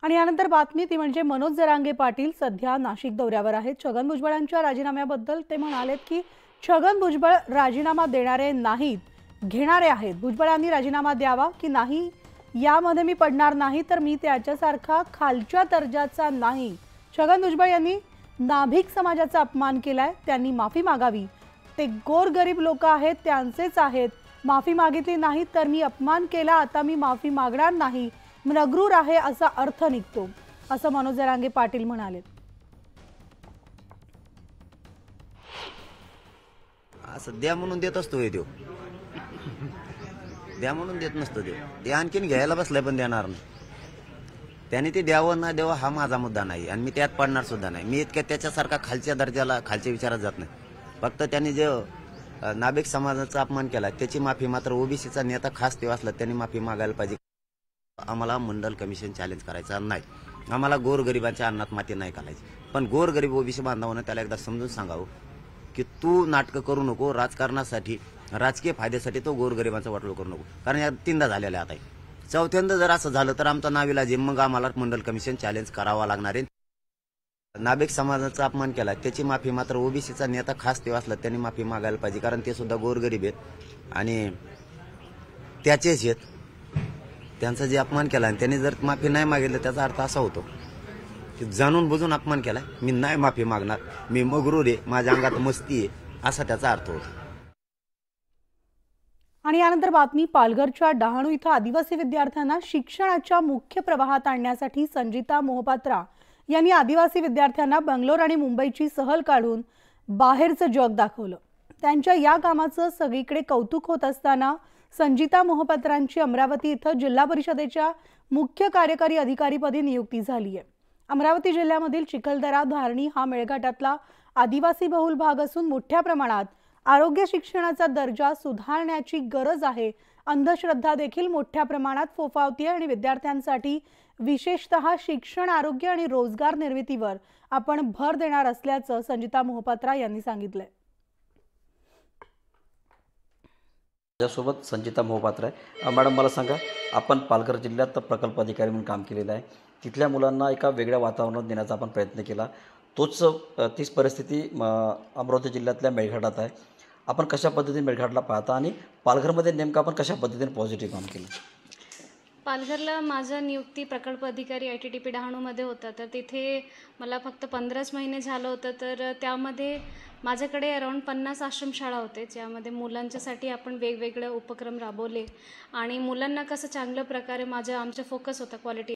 आणि यानंतर बातमी ती म्हणजे मनोज जरांगे पाटील सध्या नाशिक दौऱ्यावर आहेत। छगन भुजबळांच्या राजीनाम्याबद्दल ते म्हणालेत की छगन भुजबळ राजीनामा देणारे नाहीत, घेणारे आहेत। भुजबळांनी राजीनामा द्यावा की नाही यामध्ये मी पडणार नाही, तर मी त्याच्यासारखा खालच्या दर्जाचा नाही। छगन भुजबळ यांनी नाभिक समाजाचा अपमान केलाय, त्यांनी माफी मागावी। ते गोरगरीब लोक आहेत, त्यांचेच आहेत। माफी मागितली नाही तर मी अपमान केला, आता मी माफी मागणार नाही, नगरूर आहे असा अर्थ निघतो, असं मनोज जरांगे पाटील म्हणाले। असं द्या म्हणून देत असतो हे देव, द्या म्हणून देत नसतो देव। ते आणखीन घ्यायला बसलाय पण देणार नाही। त्याने ते द्यावं ना द्यावं हा माझा मुद्दा नाही आणि मी त्यात पडणार सुद्धा नाही। मी इतक्या त्याच्यासारखा खालच्या दर्जाला खालच्या विचारात जात नाही। फक्त त्यांनी जे नाभिक समाजाचा अपमान केला त्याची माफी मात्र ओबीसीचा नेता खास तेव्हा असला त्यांनी माफी मागायला पाहिजे। आम्हाला मंडल कमिशन चॅलेंज करायचं नाही, आम्हाला गोरगरिबांच्या अन्नात माती नाही घालायची। पण गोरगरीब ओबीसी बांधवांना त्याला एकदा समजून सांगावं की तू नाटकं करू नको, राजकारणासाठी राजकीय फायद्यासाठी तो गोरगरिबांचा वाटोळ करू नको। कारण या तीनदा झालेला आता चौथ्यांदा जर असं झालं तर आमचा नाविलाज आहे, मग आम्हाला मंडल कमिशन चॅलेंज करावा लागणार आहे। नाभिक समाजाचा अपमान केला त्याची माफी मात्र ओबीसीचा नेता खास तेव्हा असला त्यांनी माफी मागायला पाहिजे, कारण ते सुद्धा गोरगरीब आहेत आणि त्याचेच आहेत। त्यांचा जे अपमान केला आणि त्यांनी जर माफी नाही मागितलं त्याचा अर्थ असा होतो की जाणून बुजून अपमान केला, मी नाही माफी मागणार, मी मगरूर आहे, माझ्या अंगात मस्ती आहे, असा त्याचा अर्थ होतो। आणि यानंतर बातमी पालघरच्या डहाणू इथं आदिवासी विद्यार्थ्यांना शिक्षणाच्या मुख्य प्रवाहात आणण्यासाठी संजिता मोहपात्रा यांनी आदिवासी विद्यार्थ्यांना बंगलोर आणि मुंबईची सहल काढून बाहेरचं जग दाखवलं। त्यांच्या या कामाचं सगळीकडे कौतुक होत असताना संजिता मोहपात्रांची अमरावती इथं जिल्हा परिषदेच्या मुख्य कार्यकारी अधिकारीपदी नियुक्ती झाली आहे। अमरावती जिल्ह्यामधील चिखलदरा धारणी हा मेळघाटातला आदिवासी बहुल भाग असून मोठ्या प्रमाणात आरोग्य शिक्षणाचा दर्जा सुधारण्याची गरज आहे। अंधश्रद्धा देखील मोठ्या प्रमाणात फोफावते आणि विद्यार्थ्यांसाठी विशेषतः शिक्षण, आरोग्य आणि रोजगार निर्मितीवर आपण भर देणार असल्याचं संजिता मोहपात्रा यांनी सांगितलंय। माझ्यासोबत संजिता मोहपात्रा आहे। मॅडम मला सांगा, आपण पालघर जिल्ह्यात प्रकल्प अधिकारी म्हणून काम केलेलं आहे। तिथल्या मुलांना एका वेगळ्या वातावरणात नेण्याचा आपण प्रयत्न केला। तीच परिस्थिती अमरावती जिल्ह्यातल्या मेळघाटात आहे। आपण कशा पद्धतीने मेळघाटला पाहता आणि पालघरमध्ये नेमकं आपण कशा पद्धतीने पॉझिटिव्ह काम केलं? पालघरला माझा नियुक्ती प्रकल्प अधिकारी ITDP डहाणूमध्ये होता, तर तिथे मला फक्त 15च महिने झालं होतं। तर त्यामध्ये माझ्याकडे अराउंड 50 आश्रमशाळा होते, ज्यामध्ये मुलांच्यासाठी आपण वेगवेगळे उपक्रम राबवले आणि मुलांना कसं चांगल्या प्रकारे आमचा फोकस होता क्वालिटी